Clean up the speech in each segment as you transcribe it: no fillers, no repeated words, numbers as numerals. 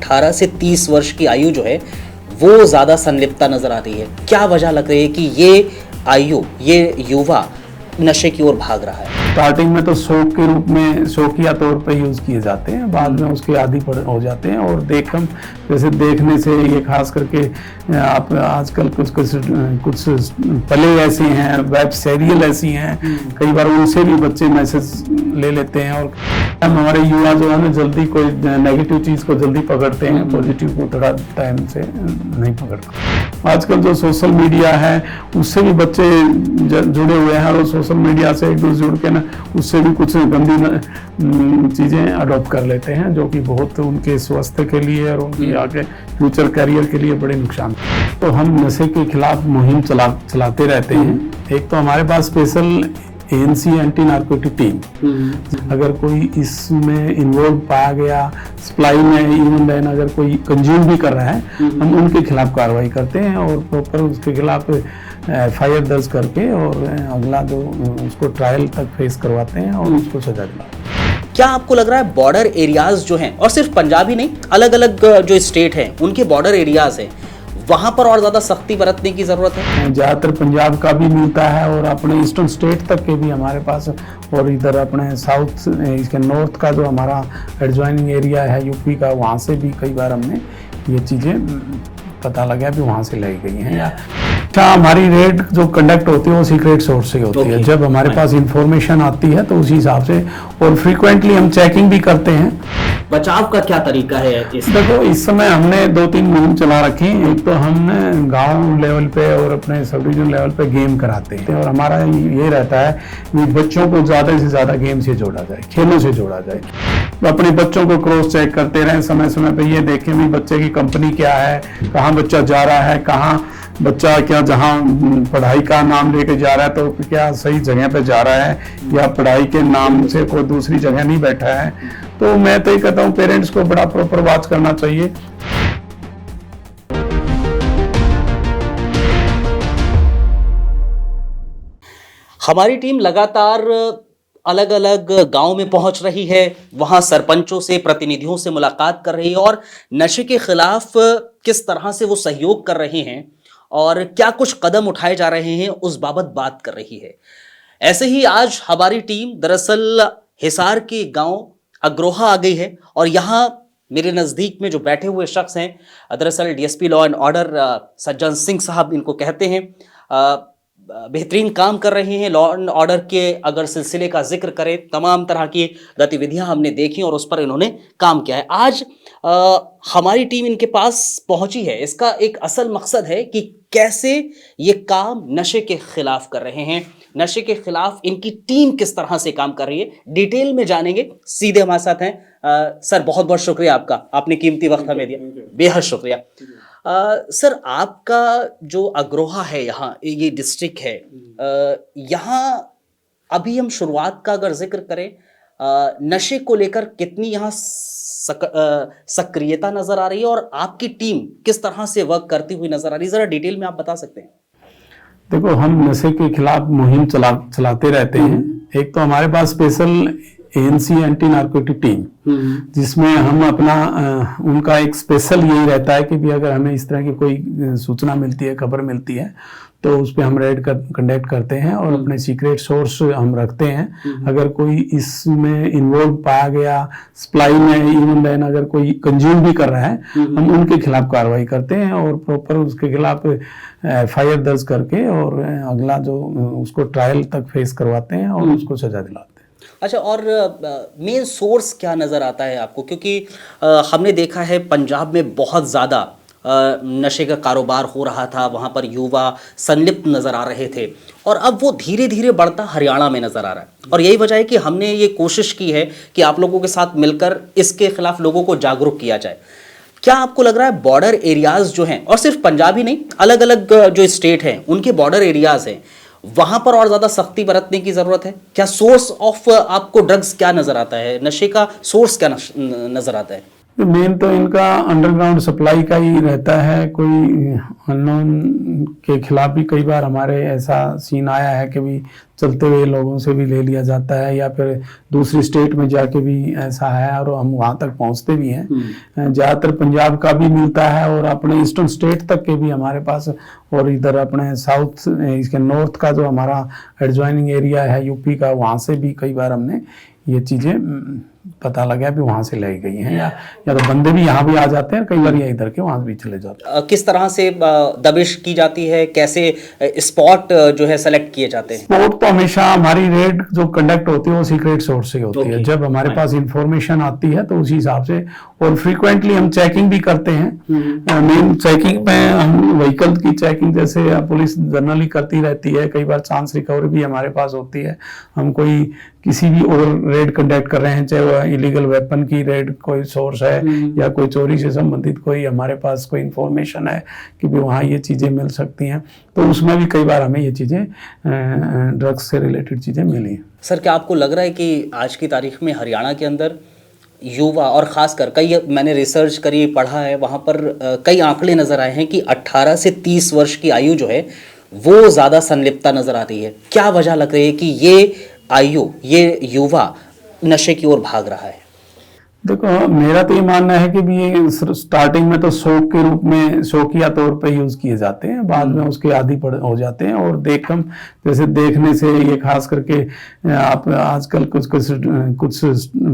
18 से 30 वर्ष की आयु जो है वो ज़्यादा संलिप्तता नज़र आ रही है। क्या वजह लग रही है कि ये आयु, ये युवा नशे की ओर भाग रहा है? स्टार्टिंग में तो शौक के रूप में, शौकिया तौर पे यूज़ किए जाते हैं, बाद में उसके आदी हो जाते हैं। और जैसे देखने से ये खास करके आप आजकल कुछ प्ले ऐसी हैं, वेब सीरियल ऐसी हैं, कई बार उनसे भी बच्चे मैसेज ले लेते हैं। और हमारे युवा जो है ना जल्दी कोई नेगेटिव चीज़ को जल्दी पकड़ते हैं, पॉजिटिव को थोड़ा टाइम से नहीं पकड़ते। आजकल जो सोशल मीडिया है उससे भी बच्चे जुड़े हुए हैं, और सोशल मीडिया से एक दूसरे जुड़ के ना उससे भी कुछ गंदी चीज़ें अडॉप्ट कर लेते हैं, जो कि बहुत उनके स्वास्थ्य के लिए और उनकी आगे फ्यूचर करियर के लिए बड़े नुकसान। तो हम नशे के खिलाफ मुहिम चलाते रहते हैं। एक तो हमारे पास special ANC anti narcotic team, अगर कोई इसमें इन्वॉल्व पाया गया, सप्लाई में इवन देन अगर कोई कंज्यूम भी कर रहा है, हम उनके खिलाफ कार्रवाई करते हैं और प्रॉपर उसके खिलाफ FIR दर्ज करके और अगला जो उसको ट्रायल तक फेस करवाते हैं और उसको सजा दिलाते हैं। क्या आपको लग रहा है बॉर्डर एरियाज जो हैं, और सिर्फ पंजाब ही नहीं, अलग अलग जो स्टेट हैं उनके बॉर्डर एरियाज हैं, वहां पर और ज्यादा सख्ती बरतने की जरूरत है? ज़्यादातर पंजाब का भी मिलता है और अपने ईस्टर्न स्टेट तक के भी हमारे पास, और इधर अपने साउथ इसके नॉर्थ का जो हमारा एडजॉइनिंग एरिया है यूपी का, वहाँ से भी कई बार हमने ये चीज़ें पता लगा भी वहाँ से लाई गई हैं। अच्छा, हमारी रेड जो कंडक्ट होती है वो सीक्रेट सोर्स से होती है। जब हमारे पास इंफॉर्मेशन आती है तो उसी हिसाब से, और फ्रीक्वेंटली हम चेकिंग भी करते हैं। बचाव का क्या तरीका है? देखो, इस समय हमने 2-3 मुहिम चला रखी हैं। एक तो हमने गांव लेवल पे और अपने सब डिवीजन लेवल पे गेम कराते हैं, और हमारा ये रहता है कि बच्चों को ज़्यादा से ज़्यादा गेम से जोड़ा जाए, खेलों से जोड़ा जाए। अपने बच्चों को क्रॉस चेक करते रहें समय समय पे, ये देखें भी बच्चे की कंपनी क्या है, कहाँ बच्चा जा रहा है, कहाँ बच्चा क्या जहाँ पढ़ाई का नाम लेके जा रहा है तो क्या सही जगह पे जा रहा है, या पढ़ाई के नाम से कोई दूसरी जगह नहीं बैठा है। तो मैं तो ये कहता हूँ पेरेंट्स को बड़ा प्रॉपर वॉच करना चाहिए। हमारी टीम लगातार अलग अलग गांव में पहुंच रही है, वहां सरपंचों से, प्रतिनिधियों से मुलाकात कर रही है और नशे के खिलाफ किस तरह से वो सहयोग कर रहे हैं और क्या कुछ कदम उठाए जा रहे हैं उस बाबत बात कर रही है। ऐसे ही आज हमारी टीम दरअसल हिसार के गांव अग्रोहा आ गई है, और यहाँ मेरे नज़दीक में जो बैठे हुए शख्स हैं दरअसल DSP law and order Sajjan Singh साहब इनको कहते हैं। बेहतरीन काम कर रहे हैं। लॉ एंड ऑर्डर के अगर सिलसिले का जिक्र करें, तमाम तरह की गतिविधियां हमने देखी और उस पर इन्होंने काम किया है। आज हमारी टीम इनके पास पहुंची है, इसका एक असल मकसद है कि कैसे ये काम नशे के खिलाफ कर रहे हैं, नशे के खिलाफ इनकी टीम किस तरह से काम कर रही है, डिटेल में जानेंगे। सीधे हमारे साथ हैं सर, बहुत बहुत शुक्रिया आपका, आपने कीमती वक्त हमें दिया, बेहद शुक्रिया। सर, आपका जो अग्रोहा है, यहाँ ये डिस्ट्रिक्ट है, यहाँ अभी हम शुरुआत का अगर जिक्र करें, नशे को लेकर कितनी यहाँ सक्रियता नजर आ रही है और आपकी टीम किस तरह से वर्क करती हुई नजर आ रही है, जरा डिटेल में आप बता सकते हैं? देखो, हम नशे के खिलाफ मुहिम चलाते रहते हैं। एक तो हमारे पास special ANC anti narcotic team, जिसमें हम अपना उनका एक स्पेशल यही रहता है कि भी अगर हमें इस तरह की कोई सूचना मिलती है, खबर मिलती है, तो उस पर हम रेड कंडक्ट करते हैं और अपने सीक्रेट सोर्स हम रखते हैं। अगर कोई इसमें इन्वॉल्व पाया गया, सप्लाई में इवन देन अगर कोई कंज्यूम भी कर रहा है, हम उनके खिलाफ कार्रवाई करते हैं और प्रॉपर उसके खिलाफ FIR दर्ज करके और अगला जो उसको ट्रायल तक फेस करवाते हैं और उसको सजा दिलाते हैं। अच्छा, और मेन सोर्स क्या नज़र आता है आपको? क्योंकि हमने देखा है पंजाब में बहुत ज़्यादा नशे का कारोबार हो रहा था, वहाँ पर युवा संलिप्त नज़र आ रहे थे, और अब वो धीरे धीरे बढ़ता हरियाणा में नज़र आ रहा है। और यही वजह है कि हमने ये कोशिश की है कि आप लोगों के साथ मिलकर इसके खिलाफ लोगों को जागरूक किया जाए। क्या आपको लग रहा है बॉर्डर एरियाज जो हैं, और सिर्फ पंजाब ही नहीं, अलग अलग जो स्टेट हैं उनके बॉर्डर एरियाज हैं, वहां पर और ज्यादा सख्ती बरतने की जरूरत है? क्या सोर्स ऑफ आपको ड्रग्स क्या नजर आता है, नशे का सोर्स क्या नजर आता है? मेन तो इनका अंडरग्राउंड सप्लाई का ही रहता है। कोई अननोन के खिलाफ भी कई बार हमारे ऐसा सीन आया है कि भी चलते हुए लोगों से भी ले लिया जाता है, या फिर दूसरी स्टेट में जाके भी ऐसा है और हम वहाँ तक पहुँचते भी हैं। ज़्यादातर पंजाब का भी मिलता है और अपने ईस्टर्न स्टेट तक के भी हमारे पास, और इधर अपने साउथ इसके नॉर्थ का जो हमारा एडजॉइनिंग एरिया है यूपी का, वहाँ से भी कई बार हमने ये चीज़ें पता लगा भी वहाँ से लाई गई हैं, या तो बंदे भी यहाँ भी आ जाते हैं कई बार, या इधर के वहाँ भी चले जाते हैं। किस तरह से दबिश की जाती है, कैसे स्पॉट जो है सेलेक्ट किए जाते हैं? स्पॉट तो हमेशा हमारी रेड जो कंडक्ट होती है वो सीक्रेट सोर्स से होती है। जब हमारे पास इंफॉर्मेशन आती है तो उसी हिसाब से, और फ्रीक्वेंटली हम चेकिंग भी करते हैं। मेन चेकिंग में हम व्हीकल की चेकिंग जैसे पुलिस जनरली करती रहती है, कई बार चांस रिकवरी भी हमारे पास होती है। हम कोई किसी भी और रेड कंडक्ट कर रहे हैं, चाहे वह इलीगल वेपन की रेड कोई सोर्स है या कोई चोरी से संबंधित कोई हमारे पास कोई इंफॉर्मेशन है कि भी वहाँ ये चीज़ें मिल सकती हैं, तो उसमें भी कई बार हमें ये चीज़ें ड्रग्स से रिलेटेड चीज़ें मिली। सर, क्या आपको लग रहा है कि आज की तारीख में हरियाणा के अंदर युवा, और ख़ासकर कई मैंने रिसर्च करी, पढ़ा है, वहाँ पर कई आंकड़े नज़र आए हैं कि 18 से 30 वर्ष की आयु जो है वो ज़्यादा संलिप्तता नज़र आ रही है। क्या वजह लग रही है कि ये आयु, ये युवा नशे की ओर भाग रहा है? देखो, मेरा तो ये मानना है कि भी ये स्टार्टिंग में तो शौक के रूप में, शौकिया तौर पे यूज किए जाते हैं, बाद में उसके आदी हो जाते हैं। और जैसे देखने से, ये खास करके आप आजकल कुछ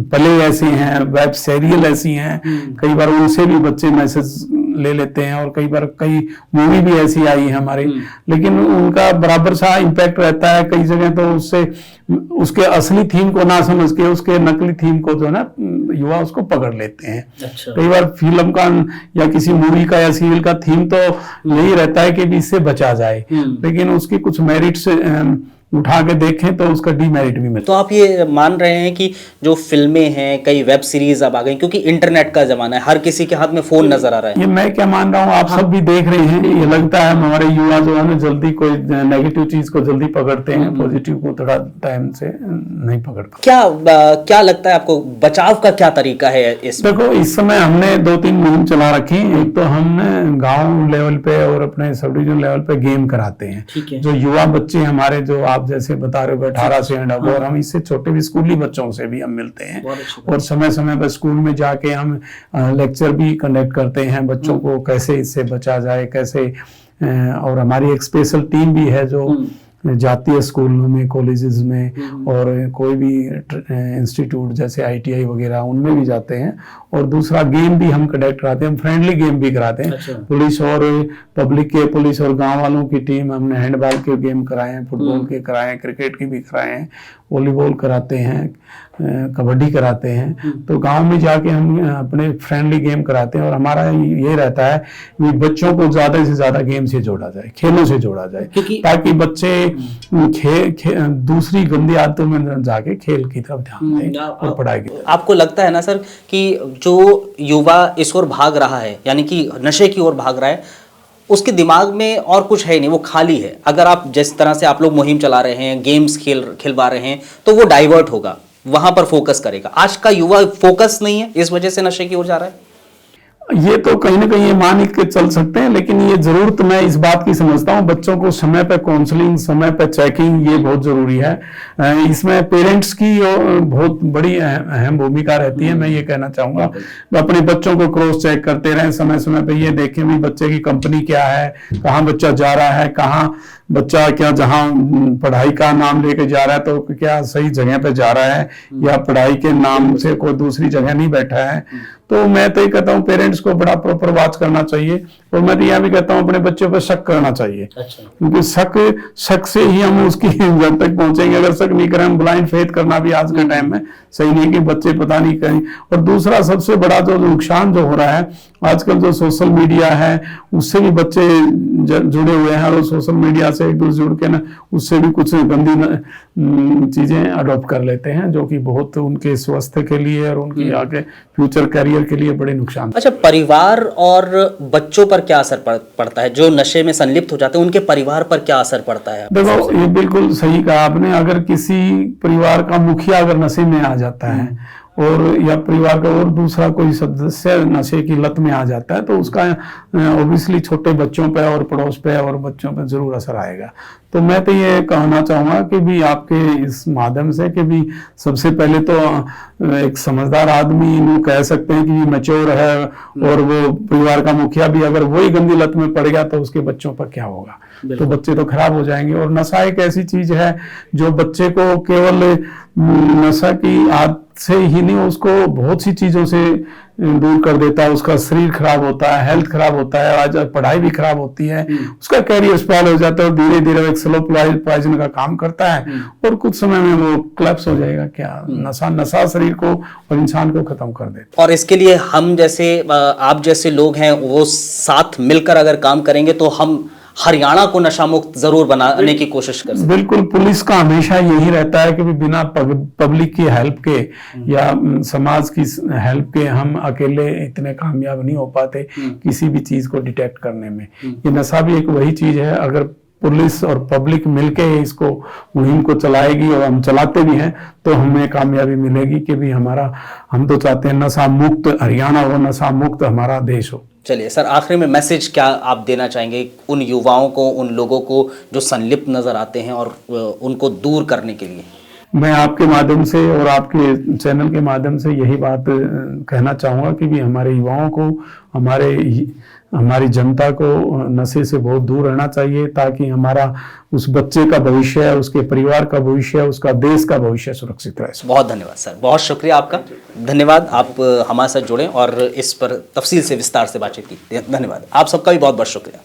प्ले ऐसी हैं, वेब सीरियल ऐसी हैं, कई बार उनसे भी बच्चे मैसेज ले लेते हैं, और कई बार कई मूवी भी ऐसी आई है हमारी, लेकिन उनका बराबर सा इम्पैक्ट रहता है। कई जगह तो उससे उसके असली थीम को ना समझ के उसके नकली थीम को जो है ना युवा उसको पकड़ लेते हैं। अच्छा। कई बार फिल्म का या किसी मूवी का या सीरियल का थीम तो यही रहता है कि भी इससे बचा जाए, लेकिन उसकी कुछ मेरिट्स उठा के देखें तो उसका डीमेरिट भी मिलता। तो आप ये मान रहे हैं कि जो फिल्में हैं, कई वेब सीरीज अब आ गई, क्योंकि इंटरनेट का जमाना है, हर किसी के हाथ में फोन नजर आ रहा है। ये मैं क्या मान रहा हूँ, आप सब भी देख रहे हैं, ये लगता है हमारे युवा जो है ना जल्दी कोई नेगेटिव चीज को जल्दी पकड़ते हैं, पॉजिटिव को थोड़ा टाइम से नहीं पकड़ते। क्या लगता है आपको, बचाव का क्या तरीका है इसमें? देखो, इस समय हमने 2-3 मुहिम चला रखी है। एक तो हमने गाँव लेवल पे और अपने सब डिविजन लेवल पे गेम कराते हैं, जो युवा बच्चे हमारे, जो आप जैसे बता रहे हो 18 से एंड अब, और हम इससे छोटे भी स्कूली बच्चों से भी हम मिलते हैं, और समय समय पर स्कूल में जाके हम लेक्चर भी कंडक्ट करते हैं बच्चों को, कैसे इससे बचा जाए, कैसे। और हमारी एक स्पेशल टीम भी है जो जाती है स्कूलों में, कॉलेजेस में, और कोई भी इंस्टीट्यूट जैसे ITI वगैरह उनमें भी जाते हैं। और दूसरा गेम भी हम कंडक्ट कराते हैं, हम फ्रेंडली गेम भी कराते हैं। अच्छा। पुलिस और पब्लिक के, पुलिस और गांव वालों की टीम, हमने हैंडबॉल के गेम कराए हैं, फुटबॉल के कराए हैं, क्रिकेट के भी कराए हैं, वॉलीबॉल कराते हैं, कबड्डी कराते हैं। तो गांव में जाके हम अपने फ्रेंडली गेम कराते हैं, और हमारा ये रहता है कि बच्चों को ज्यादा से ज्यादा गेम से जोड़ा जाए, खेलों से जोड़ा जाए, ताकि बच्चे दूसरी गंदी आदतों में जाके खेल की तरफ ध्यान दें और पढ़ाई की। आपको लगता है ना सर कि जो युवा इस ओर भाग रहा है, यानी कि नशे की ओर भाग रहा है, उसके दिमाग में और कुछ है नहीं, वो खाली है। अगर आप जिस तरह से आप लोग मुहिम चला रहे हैं, गेम्स खिलवा रहे हैं, तो वो डाइवर्ट होगा, वहां पर फोकस करेगा। आज का युवा फोकस नहीं है, इस वजह से नशे की ओर जा रहा है। ये तो कहीं ना कहीं ये मान के चल सकते हैं, लेकिन ये जरूरत मैं इस बात की समझता हूँ, बच्चों को समय पे काउंसलिंग, समय पे चेकिंग, ये बहुत जरूरी है। इसमें पेरेंट्स की बहुत बड़ी अहम भूमिका रहती है। मैं ये कहना चाहूंगा, अपने बच्चों को क्रॉस चेक करते रहें, समय समय पे ये देखें भी बच्चे की कंपनी क्या है, कहाँ बच्चा जा रहा है, कहाँ बच्चा क्या जहाँ पढ़ाई का नाम लेके जा रहा है तो क्या सही जगह पे जा रहा है, या पढ़ाई के नाम से कोई दूसरी जगह नहीं बैठा है। तो मैं तो ये कहता हूँ पेरेंट्स को बड़ा प्रॉपर वॉच करना चाहिए, और मैं तो यह भी कहता हूँ अपने बच्चों पर शक करना चाहिए। अच्छा। क्योंकि शक से ही हम उसकी जब तक पहुंचेंगे। अगर शक नहीं करें, हम ब्लाइंड फेथ करना भी आज के टाइम में सही नहीं, कि बच्चे पता नहीं करें। और दूसरा सबसे बड़ा जो नुकसान जो हो रहा है आजकल, जो सोशल मीडिया है उससे भी बच्चे जुड़े हुए हैं, और सोशल मीडिया से एक दूसरे जुड़ के ना उससे भी कुछ गंदी चीजें अडॉप्ट कर लेते हैं, जो कि बहुत उनके स्वास्थ्य के लिए और उनकी आगे फ्यूचर करियर के लिए बड़े नुकसान। अच्छा, परिवार और बच्चों पर क्या असर पड़ता है? जो नशे में संलिप्त हो जाते हैं उनके परिवार पर क्या असर पड़ता है? देखो, ये बिल्कुल सही कहा आपने। अगर किसी परिवार का मुखिया अगर नशे में आ जाता है और या परिवार का और दूसरा कोई सदस्य नशे की लत में आ जाता है तो उसका ऑब्वियसली छोटे बच्चों पे और पड़ोस पे और बच्चों पे जरूर असर आएगा। तो मैं तो ये कहना चाहूँगा कि भी आपके इस माध्यम से कि भी सबसे पहले तो एक समझदार आदमी इन्हें कह सकते हैं कि भी मैच्योर है, और वो परिवार का मुखिया भी अगर वही गंदी लत में पड़ गया तो उसके बच्चों पर क्या होगा, तो बच्चे तो खराब हो जाएंगे। और नशा एक ऐसी चीज है जो बच्चे को केवल नशा की आदत से ही नहीं, उसको बहुत सी चीजों से दूर कर देता है। उसका शरीर खराब होता है, हेल्थ खराब होता है, आज पढ़ाई भी खराब होती है, उसका कैरियर स्पॉइल हो जाता है और धीरे धीरे एक स्लो पॉइजन का काम करता है और कुछ समय में वो क्लैप्स हो जाएगा। क्या नशा शरीर को और इंसान को खत्म कर देता। और इसके लिए हम जैसे आप जैसे लोग हैं वो साथ मिलकर अगर काम करेंगे तो हम हरियाणा को नशा मुक्त जरूर बनाने की कोशिश कर सकते हैं। बिल्कुल, पुलिस का हमेशा यही रहता है कि बिना पब्लिक की हेल्प के या समाज की हेल्प के हम अकेले इतने कामयाब नहीं हो पाते किसी भी चीज को डिटेक्ट करने में। ये नशा भी एक वही चीज है, अगर पुलिस और पब्लिक मिलके इसको मुहिम को चलाएगी और हम चलाते भी हैं तो हमें कामयाबी मिलेगी कि भी हम तो चाहते हैं नशा मुक्त हरियाणा हो, नशा मुक्त हमारा देश हो। चलिए सर, आखिर में मैसेज क्या आप देना चाहेंगे उन युवाओं को, उन लोगों को जो संलिप्त नजर आते हैं और उनको दूर करने के लिए? मैं आपके माध्यम से और आपके चैनल के माध्यम से यही बात कहना चाहूँगा कि भी हमारे युवाओं को, हमारी जनता को नशे से बहुत दूर रहना चाहिए, ताकि हमारा उस बच्चे का भविष्य, उसके परिवार का भविष्य, उसका देश का भविष्य सुरक्षित रहे। बहुत धन्यवाद सर, बहुत शुक्रिया आपका। धन्यवाद, आप हमारे साथ जुड़े और इस पर तफसील से विस्तार से बातचीत की। धन्यवाद, आप सबका भी बहुत बहुत शुक्रिया।